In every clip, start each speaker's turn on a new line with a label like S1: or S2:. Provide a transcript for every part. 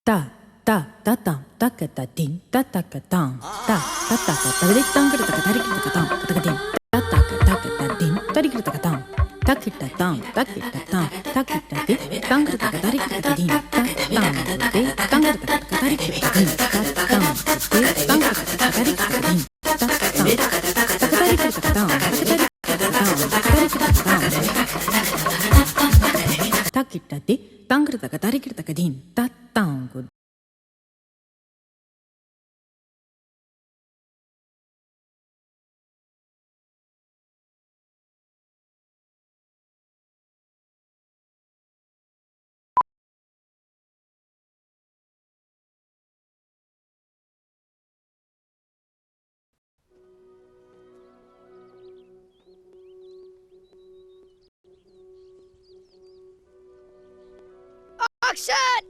S1: ta ta ta tam ta ka ta din ta ta ka tam ta ta ta ka ta ri tang ka ta ka ta ri ka ta tam ta ka din ta ta ka din ta ri ka ta ka tam ta ki ta tam ta ki ta tam ta ki ta di tang ka ta ka ta ri ka ta din ta tam de tang ka ta ka ta ri ka ta din ta tam de tang ka ta ka ta ri ka ta din ta tam ta ka ta ri ka ta tam ta ka ta ri ta ki ta di tang ka ta ka ta ri ka ta din ta tam ko
S2: Action!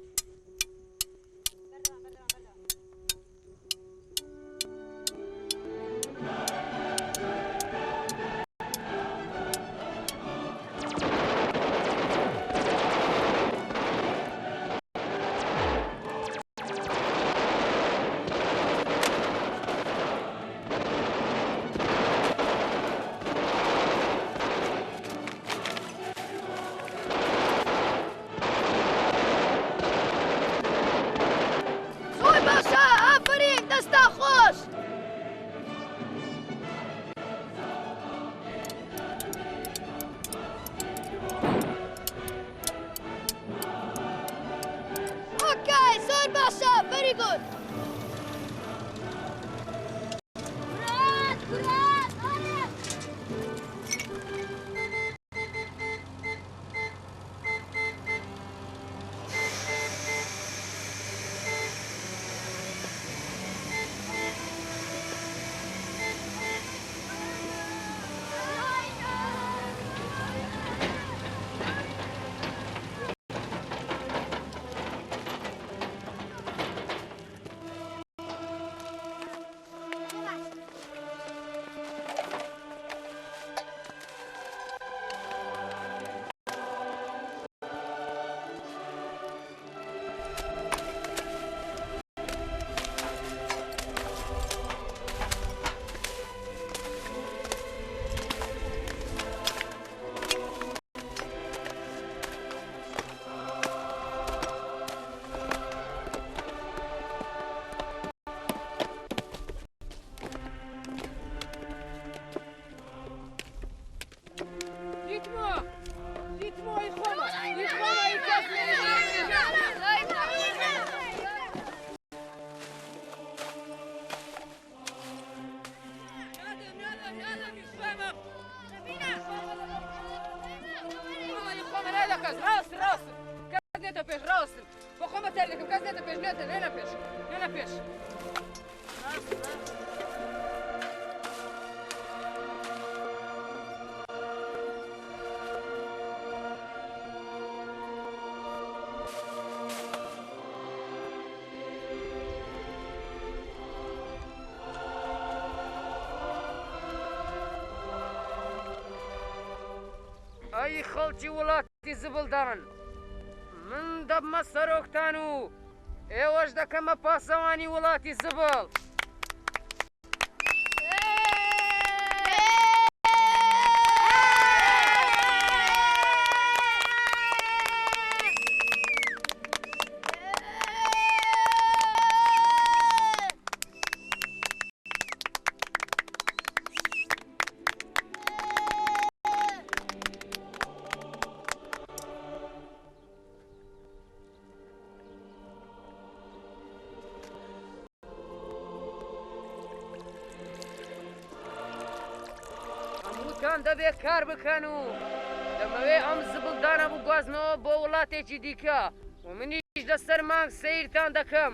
S2: Soy Basha! Aferin! Desta خوش! Okay, Soy Basha! Very good! Kurat! Kurat! Hadi!
S3: Dites-moi, dites-moi,
S4: ئەی خەڵکی وڵاتی زبڵدان من دەبمە سەرۆکتان و ئێوەش دەکەمە پاسەوانی وڵاتی زبڵ. هەمووتان دەبێت کار بکەن و دەمەوێ ئەم زبڵدانە بگوازنەوە بۆ وڵاتێکی دیکە و منیش لەسەر مانگ سەیرتان دەکەم.